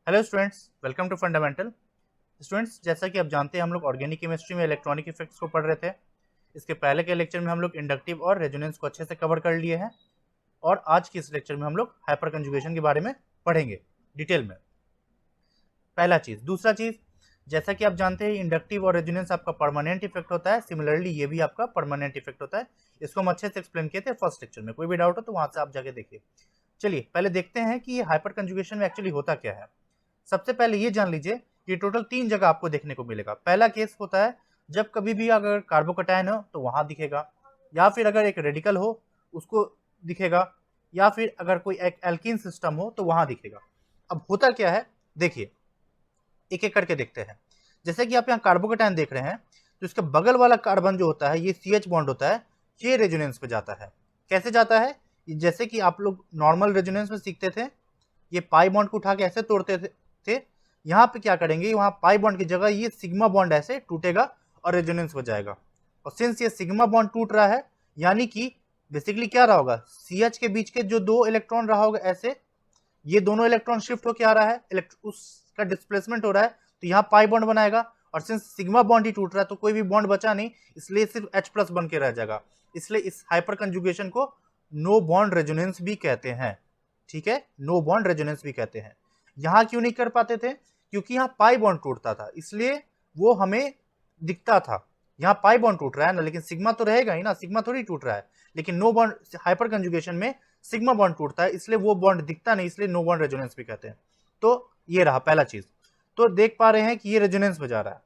Hello students, welcome to fundamental. Students, जैसा कि आप जानते हैं हम लोग ऑर्गेनिक केमिस्ट्री में इलेक्ट्रॉनिक इफेक्ट्स को पढ़ रहे थे। इसके पहले के लेक्चर में हम लोग इंडक्टिव और रेजोनेंस को अच्छे से कवर कर लिए हैं और आज की इस लेक्चर में हम लोग हाइपर कंजुगेशन के बारे में पढ़ेंगे डिटेल में। पहला चीज। दूसरा चीज, जैसा कि आप जानते हैं इंडक्टिव और रेजोनेंस आपका परमानेंट इफेक्ट होता है, सिमिलरली ये भी आपका परमानेंट इफेक्ट होता है। इसको हम अच्छे से एक्सप्लेन किए थे फर्स्ट लेक्चर में। कोई भी डाउट हो तो वहां से आप जाके देखिए। चलिए पहले देखते हैं कि ये हाइपर कंजुगेशन में एक्चुअली होता क्या है। सबसे पहले ये जान लीजिए, ये टोटल 3 जगह आपको देखने को मिलेगा। पहला केस होता है जब कभी भी अगर कार्बोकैटायन हो तो वहां दिखेगा, या फिर अगर एक रेडिकल हो उसको दिखेगा, या फिर अगर कोई एक एल्कीन सिस्टम हो तो वहां दिखेगा। अब होता क्या है देखिए, एक एक करके देखते हैं। जैसे कि आप यहाँ कार्बोकैटायन देख रहे हैं तो इसके बगल वाला कार्बन जो होता है ये CH बॉन्ड होता है, ये रेजोनेंस पे जाता है। कैसे जाता है? जैसे कि आप लोग नॉर्मल रेजोनेंस में सीखते थे, ये पाई बॉन्ड को उठा के ऐसे तोड़ते थे। यहाँ पे क्या करेंगे, वहां पाई बॉन्ड की जगह ये सिग्मा बॉन्ड ऐसे टूटेगा और रेजोनेंस हो जाएगा। और सिंस ये सिग्मा बॉन्ड टूट रहा है, यानी कि बेसिकली क्या रहा होगा, CH के बीच के जो 2 इलेक्ट्रॉन रहा होगा ऐसे, ये दोनों इलेक्ट्रॉन शिफ्ट होकर आ रहा है, उसका डिस्प्लेसमेंट हो रहा है, तो यहाँ पाई बॉन्ड बनाएगा। और सिंस सिग्मा बॉन्ड ही टूट रहा है तो कोई भी बॉन्ड बचा नहीं, इसलिए सिर्फ H+ बन के रह जाएगा। इसलिए इस हाइपर कंजुगेशन को नो बॉन्ड रेजोनेंस भी कहते हैं। ठीक है, नो बॉन्ड रेजोनेंस भी कहते हैं। यहां क्यों नहीं कर पाते थे? क्योंकि यहाँ पाई बॉन्ड टूटता था, इसलिए वो हमें दिखता था। यहाँ पाई बॉन्ड टूट रहा है ना, लेकिन सिग्मा तो रहेगा ही ना, सिग्मा थोड़ी टूट रहा है। लेकिन नो बॉन्ड हाइपर कंजुगेशन में सिग्मा बॉन्ड टूटता है, इसलिए वो बॉन्ड दिखता नहीं, इसलिए नो बॉन्ड रेजोनेंस भी कहते हैं। तो ये रहा पहला चीज। तो देख पा रहे हैं कि ये रेजोनेंस में जा रहा है।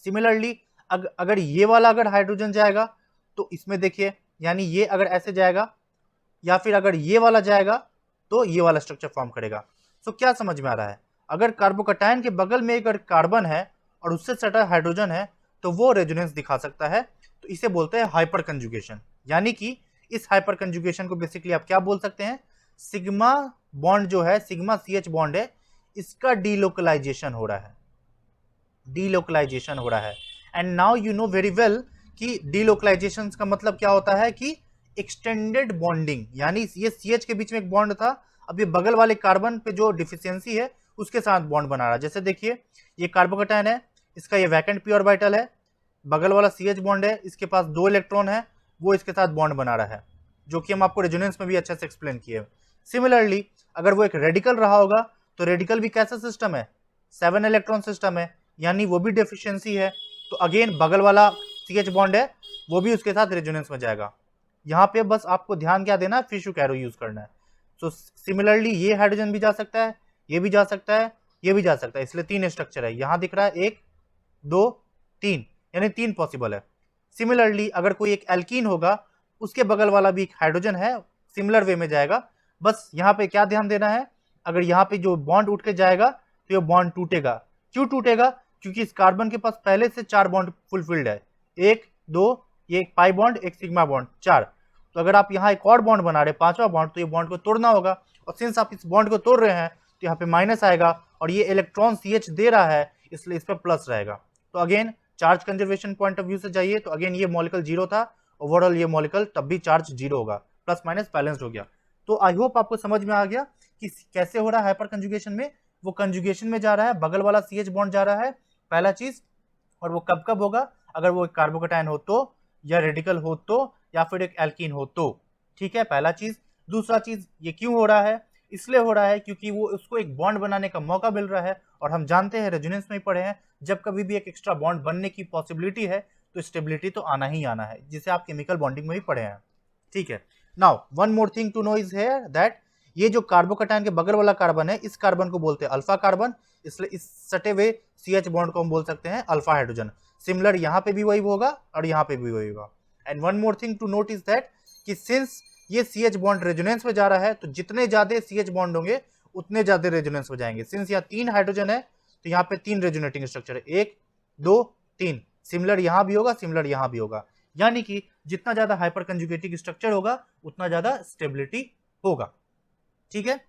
सिमिलरली अगर ये वाला अगर हाइड्रोजन जाएगा तो इसमें देखिए, यानी ये अगर ऐसे जाएगा या फिर अगर ये वाला जाएगा तो ये वाला स्ट्रक्चर फॉर्म करेगा। तो क्या समझ में आ रहा है? अगर कार्बोकैटायन के बगल में अगर कार्बन है और उससे सटा हाइड्रोजन है तो वो रेजोनेंस दिखा सकता है, तो इसे बोलते हैं हाइपर कंजुगेशन। यानी कि इस हाइपर कंजुगेशन को बेसिकली आप क्या बोल सकते हैं, सिग्मा बॉन्ड जो है, सिग्मा CH बॉन्ड है, इसका डीलोकलाइजेशन हो रहा है, डीलोकलाइजेशन हो रहा है। And now you know very well कि डीलोकलाइजेशन का मतलब क्या होता है कि एक्सटेंडेड बॉन्डिंग, यानी ये CH के बीच में एक बॉन्ड था, अब ये बगल वाले कार्बन पे जो डिफिशियंसी है उसके साथ बॉन्ड बना रहा है। जैसे देखिए, ये कार्बोकैटायन है, इसका ये वैकेंट पी ऑर्बिटल है, बगल वाला CH बॉन्ड है, इसके पास 2 इलेक्ट्रॉन है, वो इसके साथ बॉन्ड बना रहा है, जो कि हम आपको रेजोनेंस में भी अच्छे से एक्सप्लेन किए। सिमिलरली अगर वो एक रेडिकल रहा होगा तो रेडिकल भी कैसा सिस्टम है, 7 इलेक्ट्रॉन सिस्टम है, यानी वो भी डेफिशिएंसी है, तो अगेन बगल वाला CH बॉन्ड है वो भी उसके साथ रेजोनेंस में जाएगा। यहाँ पे बस आपको ध्यान क्या देना है, फिश कैरो यूज करना है। सो सिमिलरली ये हाइड्रोजन भी जा सकता है, ये भी जा सकता है, ये भी जा सकता है, इसलिए 3 स्ट्रक्चर है। यहाँ दिख रहा है 1 2 3, यानी 3 पॉसिबल है। सिमिलरली अगर कोई एक एल्कीन होगा, उसके बगल वाला भी एक हाइड्रोजन है, सिमिलर वे में जाएगा। बस यहाँ पे क्या ध्यान देना है, अगर यहाँ पे जो बॉन्ड उठ के जाएगा तो ये बॉन्ड टूटेगा। क्यों टूटेगा? क्योंकि इस कार्बन के पास पहले से 4 बॉन्ड फुलफिल्ड है, 1 2, ये एक पाई बॉन्ड, एक सिग्मा बॉन्ड, 4। तो अगर आप यहाँ एक और बॉन्ड बना रहे, 5वां बॉन्ड, तो ये बॉन्ड को तोड़ना होगा। और सिंस आप इस बॉन्ड को तोड़ रहे हैं तो यहाँ पे माइनस आएगा, और ये इलेक्ट्रॉन CH दे रहा है, इसलिए इस पर प्लस रहेगा। तो again charge conservation point of view से जाइए तो अगेन ये मॉलिक्यूल 0 था, ओवरऑल ये मॉलिक्यूल तब भी चार्ज 0 होगा, प्लस माइनस बैलेंस्ड हो गया। तो आई होप आपको समझ में आ गया कि कैसे हो रहा है हाइपर कंजुगेशन में। वो कंजुगेशन में जा रहा है, बगल वाला CH बॉन्ड जा रहा है, पहला चीज। और वो कब कब होगा? अगर वो एक कार्बोकैटायन हो तो, या रेडिकल हो तो, या फिर एक एल्कीन हो तो। ठीक है, पहला चीज। दूसरा चीज, ये क्यों हो रहा है? इसलिए हो रहा है क्योंकि वो उसको एक बॉन्ड बनाने का मौका मिल रहा है, और हम जानते हैं रेजोनेंस में ही पढ़े हैं, जब कभी भी एक एक्स्ट्रा बॉन्ड बनने की पॉसिबिलिटी है तो स्टेबिलिटी तो आना ही आना है, जिसे आप केमिकल बॉन्डिंग में भी पढ़े हैं। ठीक है, now one more thing to know is here that ये जो कार्बोकैटायन के बगल वाला कार्बन है, इस कार्बन को बोलते हैं अल्फा कार्बन, इसलिए इस सटे हुए CH बॉन्ड को हम बोल सकते हैं अल्फा हाइड्रोजन। सिमिलर यहाँ पे भी वही होगा और यहाँ पे भी वही होगा। And one more thing to note is that कि सिंस ये CH बॉन्ड रेजोनेंस में जा रहा है, तो जितने ज्यादा CH बॉन्ड होंगे उतने ज्यादा रेजोनेंस हो जाएंगे। सिंस यहाँ 3 हाइड्रोजन है तो यहाँ पे 3 रेजोनेटिंग स्ट्रक्चर है, 1 2 3। सिमिलर यहाँ भी होगा, सिमिलर यहाँ भी होगा, यानी कि जितना ज्यादा हाइपर कंजुगेटिव स्ट्रक्चर होगा उतना ज्यादा स्टेबिलिटी होगा। ठीक है,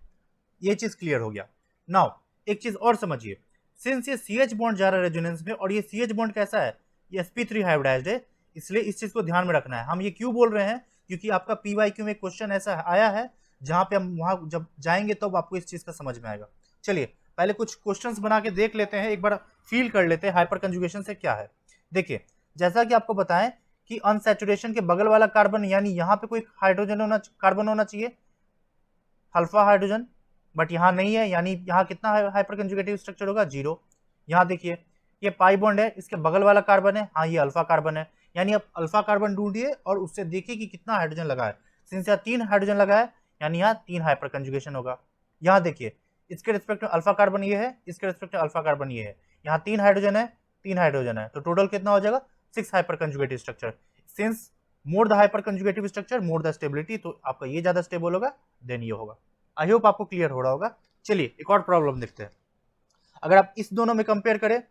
ये चीज क्लियर हो गया। नाउ एक चीज और समझिए, सिंस ये CH बॉन्ड जा रहा है रेजोनेंस में, और ये CH बॉन्ड कैसा है, ये sp3 हाइब्रिडाइज्ड है, इसलिए इस चीज को ध्यान में रखना है। हम ये क्यों बोल रहे हैं? क्योंकि आपका PYQ में क्वेश्चन ऐसा आया है, जहां पे हम वहां जब जाएंगे तब आपको इस चीज का समझ में आएगा। चलिए पहले कुछ क्वेश्चंस बना के देख लेते हैं, एक बार फील कर लेते हैं हाइपर कंजुगेशन से क्या है। देखिए जैसा कि आपको बताएं कि अनसैचुरेशन के बगल वाला कार्बन यानी यहाँ पे कोई हाइड्रोजन होना, कार्बन होना चाहिए, अल्फा हाइड्रोजन, बट यहाँ नहीं है, यानी यहाँ कितना हाइपर कंजुगेटिव स्ट्रक्चर होगा, 0। यहाँ देखिए ये पाई बॉन्ड है, इसके बगल वाला कार्बन है, हाँ ये अल्फा कार्बन है, यानी आप अल्फा कार्बन ढूंढिए और उससे देखिए कि कितना हाइड्रोजन लगा है। सिंस यहाँ 3 हाइड्रोजन लगा है यानी यहाँ 3 हाइपर कंजुगेशन होगा। यहाँ देखिए इसके रिस्पेक्ट में अल्फा कार्बन ये है, इसके रिस्पेक्ट में अल्फा कार्बन ये है, यहाँ 3 हाइड्रोजन है, 3 हाइड्रोजन है, तो टोटल कितना हो जाएगा, 6 hyper conjugative structure. Since more the hyperconjugative structure more the stability, तो आपका ये ज्यादा स्टेबल होगा देन ये होगा। आई होप आपको क्लियर हो रहा होगा। चलिए एक और प्रॉब्लम देखते हैं। अगर आप इस दोनों में कंपेयर करें,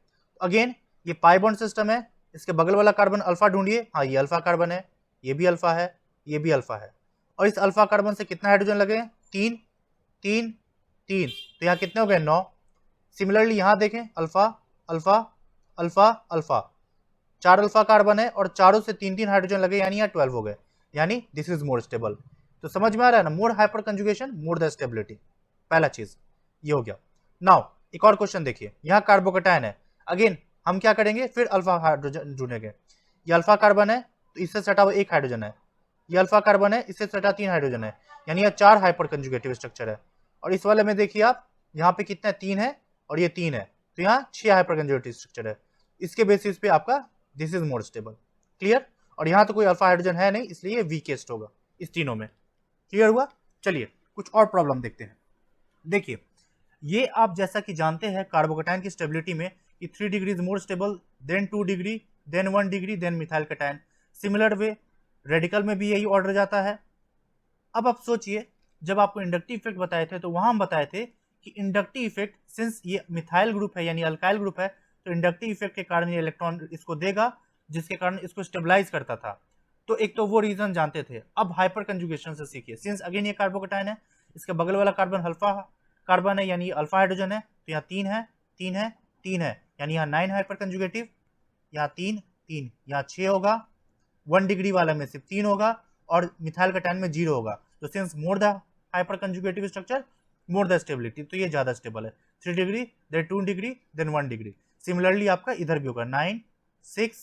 अगेन ये पाई बॉन्ड सिस्टम है, इसके बगल वाला कार्बन अल्फा ढूंढिए, हाँ ये अल्फा कार्बन है, ये भी अल्फा है, ये भी अल्फा है, और इस अल्फा कार्बन से कितना हाइड्रोजन लगे हैं, 3 3 3, तो यहाँ कितने हो गए, 9। सिमिलरली यहाँ देखें alpha alpha alpha alpha, 4 alpha carbon है और चारों से 3 3 हाइड्रोजन लगे, यानी यहाँ 12 हो गए, यानी दिस इज मोर स्टेबल। तो समझ में आ रहा है ना, more hyperconjugation more the stability, पहला चीज ये हो गया। नाउ एक और क्वेश्चन देखिए, यहाँ कार्बोकेटायन है, अगेन हम क्या करेंगे, फिर अल्फा हाइड्रोजन ढूंढेंगे। ये अल्फा कार्बन है तो इससे सटा हुआ 1 हाइड्रोजन है, ये अल्फा कार्बन है इससे सटा 3 हाइड्रोजन है, यानी यह 4 हाइपर कंजुगेटिव स्ट्रक्चर है। और इस वाले में देखिए आप, यहाँ पे कितना 3 है और ये 3 है, तो यहाँ 6 हाइपर कंजुगेटिव स्ट्रक्चर है। इसके बेसिस पे आपका this is more stable, clear. और यहाँ तो कोई अल्फा हाइड्रोजन है नहीं, इसलिए ये वीकेस्ट होगा इस तीनों में, क्लियर हुआ। चलिए कुछ और प्रॉब्लम देखते हैं। देखिए ये आप जैसा कि जानते हैं कार्बोकेटायन की स्टेबिलिटी में कि 3 degree is more stable than 2 degree than 1 degree than methyl cation. Similar way radical में भी यही ऑर्डर जाता है। अब आप सोचिए, जब आपको इंडक्टिव इफेक्ट बताए थे तो वहां हम बताए थे कि इंडक्टिव इफेक्ट, सिंस ये मिथाइल ग्रुप है यानी अल्काइल ग्रुप है, तो इंडक्टिव इफेक्ट के कारण ये इलेक्ट्रॉन इसको देगा, जिसके कारण इसको स्टेबलाइज करता था। तो एक तो वो रीजन जानते थे। अब हाइपर कंजुगेशन से सीखिए, सिंस अगेन ये कार्बोकेटायन है, इसके बगल वाला कार्बन अल्फा कार्बन है यानी अल्फा हाइड्रोजन है, तो यहाँ 3 है 3 है 3 है, यानी यहाँ 9 हाइपर कंजुगेटिव, यहाँ 3 3, यहाँ 6 होगा, 1 डिग्री वाला में सिर्फ 3 होगा और मिथाइल कैटायन में 0 होगा। तो since more the hyperconjugative structure more the stability, तो ये ज्यादा स्टेबल है, 3 degree than 2 degree than 1 degree. Similarly आपका इधर भी होगा 9 6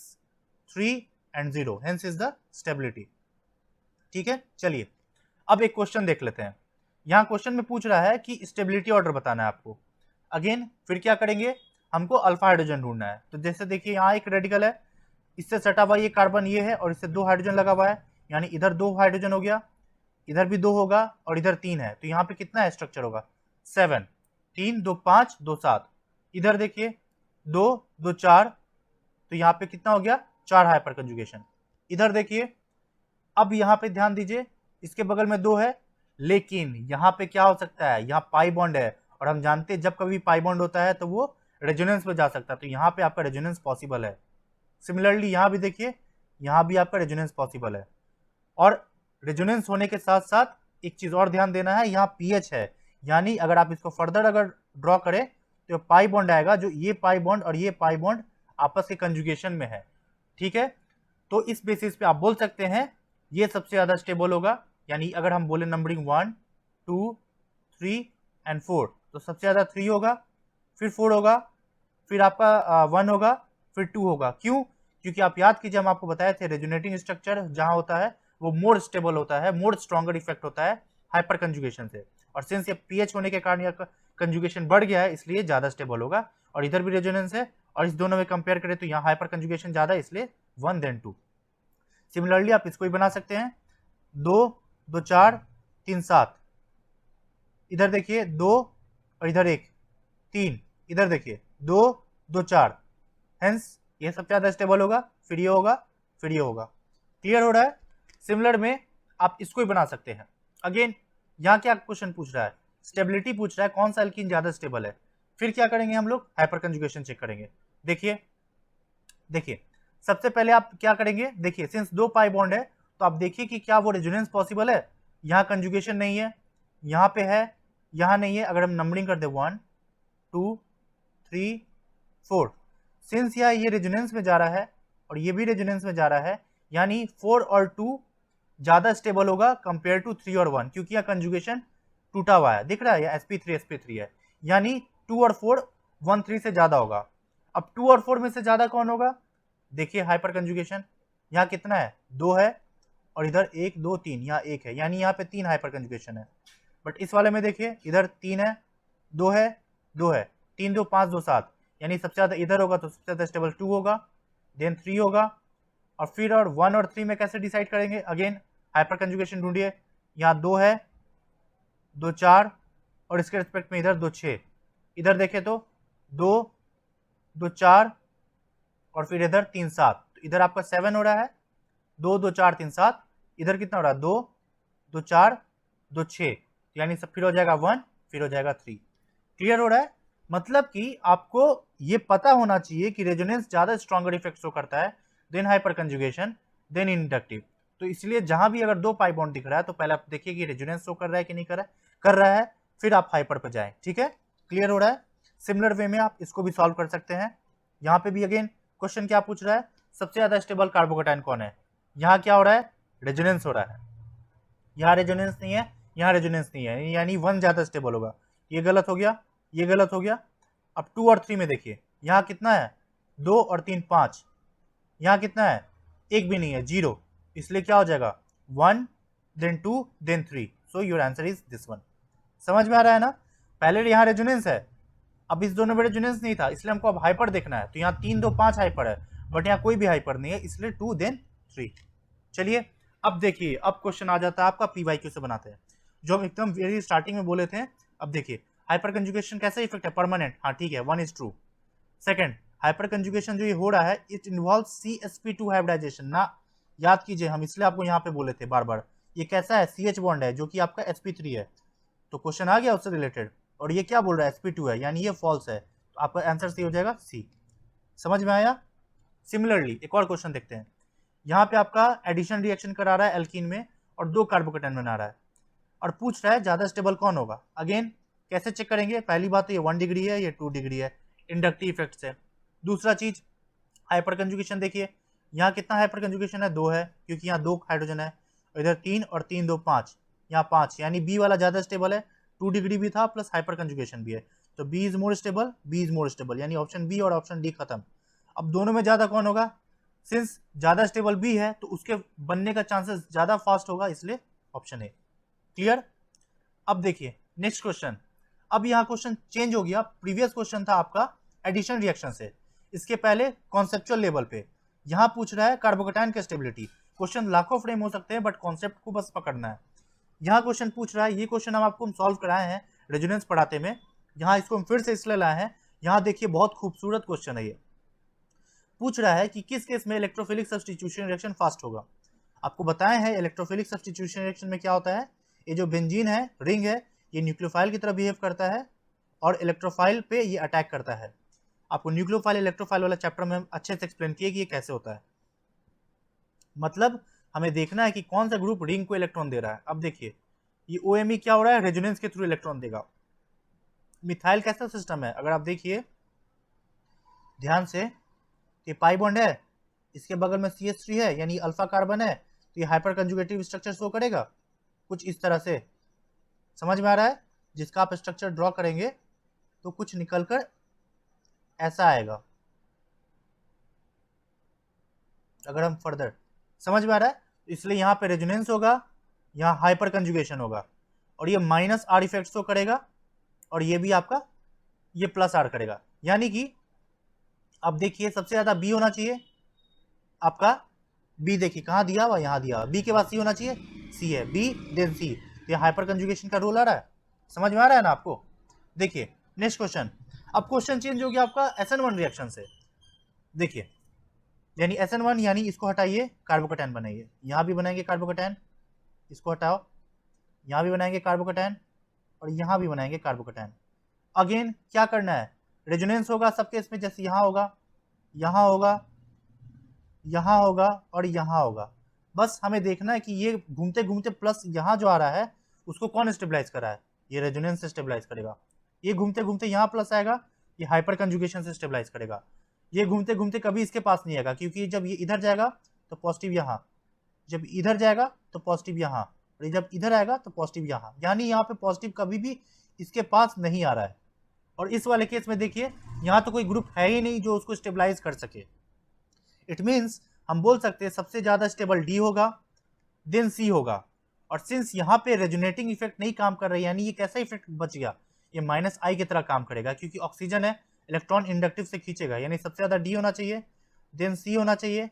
3 and 0, hence is the stability. ठीक है, चलिए अब एक क्वेश्चन देख लेते हैं। यहाँ क्वेश्चन में पूछ रहा है कि स्टेबिलिटी ऑर्डर बताना है आपको। अगेन फिर क्या करेंगे, हमको अल्फा हाइड्रोजन ढूंढना है। तो जैसे देखिए यहाँ एक रेडिकल है, इससे सटा हुआ ये कार्बन ये है और इससे 2 हाइड्रोजन लगा हुआ है, यानी इधर 2 हाइड्रोजन हो गया, इधर भी 2 होगा और इधर 3 है, तो यहाँ पे कितना स्ट्रक्चर होगा, 7, 3 2 5 2 7। इधर देखिए 2 2 4, तो यहाँ पे कितना हो गया, 4 हाइपर कंजुगेशन। इधर देखिए, अब यहाँ पे ध्यान दीजिए, इसके बगल में 2 है, लेकिन यहाँ पे क्या हो सकता है, यहाँ पाई बॉन्ड है, और हम जानते हैं जब कभी पाई बॉन्ड होता है तो वो रेजोनेंस में जा सकता है, तो यहाँ पे आपका रेजोनेंस पॉसिबल है। सिमिलरली यहाँ भी देखिए, यहाँ भी आपका रेजोनेंस पॉसिबल है। और रेजोनेंस होने के साथ साथ एक चीज और ध्यान देना है, यहाँ पीएच है, यानी अगर आप इसको फर्दर अगर ड्रॉ करें तो पाई बॉन्ड आएगा, जो ये पाई बॉन्ड और ये पाई बॉन्ड आपस के कंजुगेशन में है। ठीक है, तो इस बेसिस पे आप बोल सकते हैं ये सबसे ज्यादा स्टेबल होगा। यानी अगर हम बोले नंबरिंग 1 2 3 एंड 4, तो सबसे ज्यादा 3 होगा, फिर 4 होगा, फिर आपका 1 होगा, फिर 2 होगा। क्यों? क्योंकि आप याद कीजिए, हम आपको बताए थे रेजोनेटिंग स्ट्रक्चर जहां होता है वो मोर स्टेबल होता है, मोर स्ट्रॉन्गर इफेक्ट होता है हाइपर कंजुगेशन से। और सिंस ये पीएच होने के कारण या कंजुगेशन बढ़ गया है, इसलिए ज्यादा स्टेबल होगा। और इधर भी रेजोनेंस है, और इस दोनों में कंपेयर करें तो यहाँ हाइपर कंजुगेशन ज्यादा है, इसलिए 1 देन 2। सिमिलरली आप इसको भी बना सकते हैं, 2 2 4 3 7, इधर देखिए 2 और इधर 1 3, इधर देखिए 2 2 4, हेंस ये सबसे ज्यादा स्टेबल होगा, फिर ये होगा, फिर ये होगा। क्लियर हो रहा है? सिमिलर में आप इसको ही बना सकते हैं। अगेन यहाँ क्या क्वेश्चन पूछ रहा है, स्टेबिलिटी पूछ रहा है, कौन सा एल्कीन ज्यादा स्टेबल है। फिर क्या करेंगे हम लोग, हाइपर कंजुगेशन चेक करेंगे। देखिए देखिए सबसे पहले आप क्या करेंगे, देखिए सिंस 2 पाई बॉन्ड है तो आप देखिए कि क्या वो रेजोनेंस पॉसिबल है। यहाँ कंजुगेशन नहीं है, यहाँ पे है, यहाँ नहीं है। अगर हम नंबरिंग कर दे 1 2 3 4, सिंस यहाँ ये रेजोनेंस में जा रहा है और ये भी रेजोनेंस में जा रहा है, यानी 4 और 2 ज्यादा स्टेबल होगा कंपेयर टू 3 और 1, क्योंकि यहाँ कंजुगेशन टूटा हुआ है, दिख रहा है, या sp3 है, यानी 2 और 4 1 3 से ज्यादा होगा। अब 2 और 4 में से ज्यादा कौन होगा? देखिए हाइपर कंजुगेशन, यहाँ कितना है? 2 है, और इधर 1 2 3, यहाँ 1 है, यानी यहाँ पे 3 हाइपर कंजुगेशन है। बट इस वाले में देखिए इधर 3 है, 2 है, 2 है, 3 2 5 2 7, यानी सबसे ज्यादा इधर होगा तो सबसे ज्यादा स्टेबल 2 होगा, देन 3 होगा। और फिर और 1 और 3 में कैसे डिसाइड करेंगे? अगेन हाइपर कंजुगेशन ढूंढिए। यहाँ 2 है, 2 4, और इसके रिस्पेक्ट में इधर 2 6, इधर देखे तो 2 2 4, और फिर इधर 3 7, तो इधर आपका 7 हो रहा है, 2 2 4 3 7, इधर कितना हो रहा है? 2 2 4 2 6, यानी सब फिर हो जाएगा 1, फिर हो जाएगा 3। क्लियर हो रहा है? मतलब कि आपको ये पता होना चाहिए कि रेजोनेंस ज्यादा स्ट्रॉन्गर इफेक्ट शो करता है than hyperconjugation than inductive. तो इसलिए जहां भी अगर 2 पाई बॉन्ड दिख रहा है तो पहले आप देखिए कि रेजोनेंस शो कर रहा है कि नहीं कर रहा है, कर रहा है, फिर आप हाइपर पर जाएं। ठीक है, क्लियर हो रहा है? सिमिलर वे में आप इसको भी सॉल्व कर सकते हैं। यहाँ पे भी अगेन क्वेश्चन क्या पूछ रहा है? सबसे ज्यादा स्टेबल कार्बोकेटाइन कौन है? यहाँ क्या हो रहा है? रेजोनेंस हो रहा है। यहाँ रेजोनेंस नहीं है, यहाँ रेजोनेंस नहीं है, यानी 1 ज्यादा स्टेबल होगा। ये गलत हो गया, ये गलत हो गया। अब 2 और 3 में देखिए, यहाँ कितना है? 2 और 3 5, यहाँ कितना है? 1 भी नहीं है, 0, इसलिए क्या हो जाएगा? 1 than 2 than 3, so your answer is this one. समझ में आ रहा है ना? पहले यहाँ रेजोनेंस है, अब इस दोनों में रेजोनेंस नहीं था, इसलिए हमको अब हाइपर देखना है। तो यहाँ 3 2 5 हाइपर है, बट यहाँ कोई भी हाइपर नहीं है, इसलिए 2 देन 3। चलिए अब देखिए, अब क्वेश्चन आ जाता है आपका पीवाईक्यू से बनाते हैं, जो हम एकदम वेरी स्टार्टिंग में बोले थे। अब देखिए हाइपर कंजुगेशन कैसा इफेक्ट है? परमानेंट, हाँ ठीक है, 1 is true. Second, hyper conjugation जो ये हो रहा है इट इन्वॉल्व CsP2 हाइब्रिडाइजेशन ना, याद कीजिए, हम इसलिए आपको यहाँ पे बोले थे बार बार। ये कैसा है? CH बॉन्ड है जो कि आपका sp3 है, तो क्वेश्चन आ गया उससे रिलेटेड। और ये क्या बोल रहा है? sp2 है, यानी ये फॉल्स है, तो आपका आंसर सी हो जाएगा सी। समझ में आया? सिमिलरली एक और क्वेश्चन देखते हैं। यहाँ पे आपका एडिशन रिएक्शन करा रहा है एल्कीन में और 2 कार्बोकेटाइन बना रहा है, और पूछ रहा है ज्यादा स्टेबल कौन होगा। अगेन कैसे चेक करेंगे? पहली बात तो ये 1 डिग्री है, ये 2 डिग्री है, इंडक्टिव इफेक्ट से। दूसरा चीज हाइपर कंजुगेशन, देखिए यहाँ कितना हाइपर कंजुगेशन है? 2 है, क्योंकि यहाँ 2 हाइड्रोजन है, इधर 3 और 3 2 5, यहाँ 5, यानी बी वाला ज्यादा स्टेबल है, 2 डिग्री भी था प्लस हाइपर कंजुगेशन भी है, तो B is more stable, B is more stable, यानी ऑप्शन बी और ऑप्शन डी खत्म। अब दोनों में ज्यादा कौन होगा? सिंस ज्यादा स्टेबल बी है तो उसके बनने का चांसेस ज्यादा फास्ट होगा, इसलिए ऑप्शन ए। क्लियर? अब देखिए नेक्स्ट क्वेश्चन। अब यहाँ क्वेश्चन चेंज हो गया, प्रीवियस क्वेश्चन था आपका एडिशन रिएक्शन से, इसके पहले कॉन्सेप्चुअल लेवल पे। यहाँ पूछ रहा है कार्बोकेटाइन की स्टेबिलिटी। क्वेश्चन लाखों फ्रेम हो सकते हैं, बट कॉन्सेप्ट को बस पकड़ना है। यहाँ क्वेश्चन पूछ रहा है, ये क्वेश्चन हम आपको सॉल्व कराए हैं रेजोनेंस पढ़ाते में, यहाँ इसको हम फिर से इसलिए लाए हैं। यहाँ देखिए बहुत खूबसूरत क्वेश्चन है ये। पूछ रहा है कि किस केस में इलेक्ट्रोफिलिक सब्स्टिट्यूशन रिएक्शन फास्ट होगा। आपको बताए हैं इलेक्ट्रोफिलिक सब्स्टिट्यूशन रिएक्शन में क्या होता है। ये जो बेंजीन है, रिंग है, ये न्यूक्लियोफाइल की तरह बिहेव करता है और इलेक्ट्रोफाइल पे ये अटैक करता है। आपको न्यूक्लियोफाइल इलेक्ट्रोफाइल वाला चैप्टर में अच्छे से एक्सप्लेन किया कि ये कैसे होता है। मतलब हमें देखना है कि कौन सा ग्रुप रिंग को इलेक्ट्रॉन दे रहा है। अब देखिए ये OMe क्या हो रहा है? रेजोनेंस के थ्रू इलेक्ट्रॉन देगा। मिथाइल कैसा सिस्टम है? अगर आप देखिए ध्यान से, ये पाई बॉन्ड है, इसके बगल में CH3 है, यानी अल्फा कार्बन है, तो ये हाइपर कंजुगेटिव स्ट्रक्चर शो करेगा कुछ इस तरह से। समझ में आ रहा है? जिसका आप स्ट्रक्चर ड्रॉ करेंगे तो कुछ निकलकर ऐसा आएगा। अगर हम फर्दर, समझ में आ रहा है? इसलिए यहाँ पे रेजोनेंस होगा, यहाँ हाइपर कंजुगेशन होगा, और ये -R इफेक्ट शो करेगा, और ये भी आपका ये +R करेगा। यानी कि अब देखिए सबसे ज्यादा बी होना चाहिए आपका, बी देखिए कहाँ दिया हुआ, यहाँ दिया हुआ, बी के बाद सी होना चाहिए, सी है, बी देन सी, तो ये हाइपर कंजुगेशन का रूल आ रहा है। समझ में आ रहा है ना आपको? देखिए नेक्स्ट क्वेश्चन। अब क्वेश्चन चेंज हो गया आपका SN1 रिएक्शन से। देखिए यानी SN1, यानी इसको हटाइए, कार्बोकेटाइन बनाइए, यहाँ भी बनाएंगे कार्बोकेटाइन, इसको हटाओ, यहाँ भी बनाएंगे कार्बोकेटाइन, और यहाँ भी बनाएंगे कार्बोकेटाइन। अगेन क्या करना है? रेजोनेंस होगा सबके इसमें, जैसे यहाँ होगा, यहाँ होगा, यहाँ होगा और यहाँ होगा। बस हमें देखना है कि ये घूमते घूमते प्लस यहाँ जो आ रहा है उसको कौन स्टेबलाइज करा है? ये रेजोनेंस से स्टेबलाइज करेगा। ये घूमते घूमते यहाँ प्लस आएगा, ये हाइपर कंजुगेशन से स्टेबलाइज करेगा। ये घूमते घूमते कभी इसके पास नहीं आएगा, क्योंकि जब ये इधर जाएगा तो पॉजिटिव यहाँ, जब इधर जाएगा तो पॉजिटिव यहाँ, और जब इधर आएगा तो पॉजिटिव यहाँ, यानी यहाँ पे पॉजिटिव कभी भी इसके पास नहीं आ रहा है। और इस वाले केस में देखिए यहाँ तो कोई ग्रुप है ही नहीं जो उसको स्टेबलाइज कर सके। इट मीन्स हम बोल सकते हैं सबसे ज्यादा स्टेबल डी होगा, देन सी होगा। और सिंस यहाँ पे रेजोनेटिंग इफेक्ट नहीं काम कर रही है, यानी ये कैसा इफेक्ट बच गया, ये माइनस आई की तरह काम करेगा, क्योंकि ऑक्सीजन है, इलेक्ट्रॉन इंडक्टिव से खींचेगा, यानी सबसे ज्यादा डी होना चाहिए, देन सी होना चाहिए,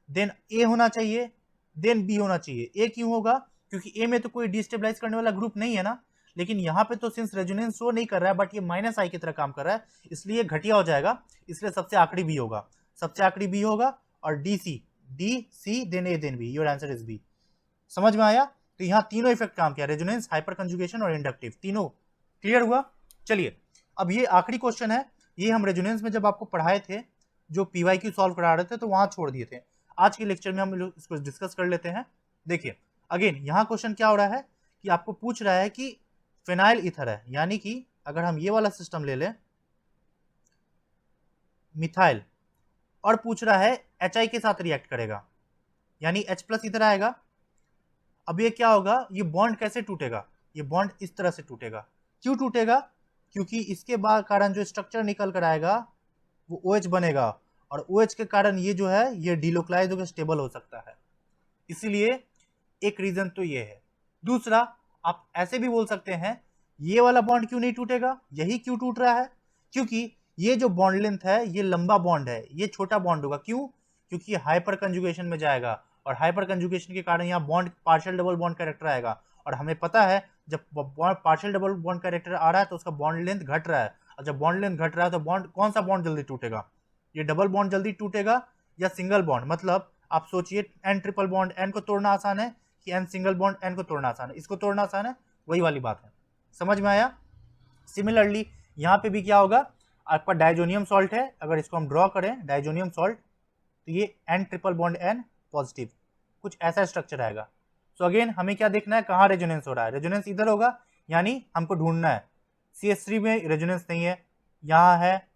देन ए होना चाहिए, देन बी होना चाहिए। ए क्यों होगा, क्योंकि ए में तो कोई डिस्टेबलाइज करने वाला ग्रुप नहीं है ना, लेकिन यहाँ पे तो सिंस रेजोनेंस शो नहीं कर रहा है, बट ये माइनस आई की तरह काम कर रहा है, इसलिए घटिया हो जाएगा, इसलिए सबसे आखिरी बी होगा, सबसे आखिरी बी होगा। और D C than A than B, your answer is B. समझ में आया? तो यहाँ तीनों इफेक्ट काम किया, रेजोनेंस, हाइपर कंजुगेशन और इंडक्टिव, तीनों क्लियर हुआ। चलिए अब ये आखिरी क्वेश्चन है, ये हम रेजोनेंस में जब आपको पढ़ाए थे, जो पीवाईक्यू सॉल्व करा रहे थे, तो वहां छोड़ दिए थे। आज के लेक्चर में हम इसको डिस्कस कर लेते हैं। देखिए अगेन यहाँ क्वेश्चन क्या हो रहा है कि आपको पूछ रहा है कि फिनाइल ईथर है, यानी कि अगर हम ये वाला सिस्टम ले लें मिथाइल, और पूछ रहा है HI के साथ रिएक्ट करेगा, यानी H+ इधर आएगा। अब ये क्या होगा, ये बॉन्ड कैसे टूटेगा, ये बॉन्ड इस तरह से टूटेगा। क्यों टूटेगा, क्योंकि इसके बाद कारण जो स्ट्रक्चर निकल कर आएगा वो OH बनेगा, और OH के कारण ये जो है ये डिलोकलाइज होकर स्टेबल हो सकता है, इसीलिए एक रीजन तो ये है। दूसरा, आप ऐसे भी बोल सकते हैं ये वाला बॉन्ड क्यों नहीं टूटेगा, यही क्यों टूट रहा है, क्योंकि ये जो बॉन्ड लेंथ है ये लंबा बॉन्ड है, ये छोटा बॉन्ड होगा। क्यों, क्योंकि हाइपर कंजुगेशन में जाएगा, और हाइपर कंजुगेशन के कारण यहाँ bond partial double bond character आएगा, और हमें पता है जब पार्शियल डबल बॉन्ड कैरेक्टर आ रहा है तो उसका बॉन्ड लेंथ घट रहा है, और जब बॉन्ड लेंथ घट रहा है तो बॉन्ड, कौन सा बॉन्ड जल्दी टूटेगा, ये डबल बॉन्ड जल्दी टूटेगा या सिंगल बॉन्ड। मतलब आप सोचिए N ट्रिपल बॉन्ड N को तोड़ना आसान है कि N सिंगल बॉन्ड N को तोड़ना आसान है, इसको तोड़ना आसान है, वही वाली बात है। समझ में आया? सिमिलरली यहाँ पे भी क्या होगा, आपका डाइजोनियम सॉल्ट है, अगर इसको हम ड्रॉ करें डाइजोनियम सॉल्ट, तो ये N triple bond N positive, कुछ ऐसा स्ट्रक्चर आएगा। सो अगेन हमें क्या देखना है, कहाँ रेजोनेंस हो रहा है, रेजोनेंस इधर होगा, यानी हमको ढूंढना है CH3 में रेजोनेंस नहीं है, यहाँ है,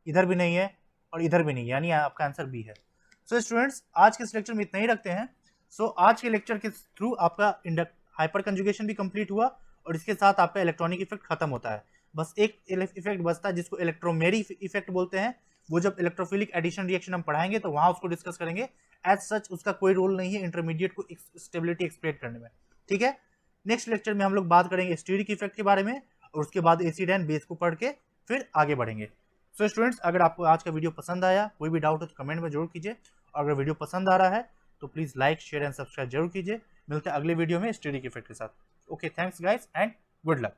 इधर भी नहीं है, और इधर भी नहीं, यानी आपका आंसर बी है। सो स्टूडेंट्स आज के इस लेक्चर में इतना ही रखते हैं। सो आज के लेक्चर के थ्रू आपका हाइपर कंजुगेशन भी कंप्लीट हुआ, और इसके साथ आपका इलेक्ट्रॉनिक इफेक्ट खत्म होता है। बस एक इफेक्ट बचता है जिसको इलेक्ट्रोमेरी इफेक्ट बोलते हैं, वो जब इलेक्ट्रोफिलिक एडिशन रिएक्शन हम पढ़ाएंगे तो वहां उसको डिस्कस करेंगे। एज सच उसका कोई रोल नहीं है इंटरमीडिएट को स्टेबिलिटी एक्सप्लेन करने में, ठीक है। नेक्स्ट लेक्चर में हम लोग बात करेंगे स्टीरिक इफेक्ट के बारे में, और उसके बाद एसिड एंड बेस को पढ़ के फिर आगे बढ़ेंगे। सो स्टूडेंट्स अगर आपको आज का वीडियो पसंद आया, कोई भी डाउट हो तो कमेंट में जरूर कीजिए, और अगर वीडियो पसंद आ रहा है तो please like share and subscribe जरूर कीजिए। मिलते हैं अगले वीडियो में स्टीरिक इफेक्ट के साथ। Okay, thanks guys and good luck.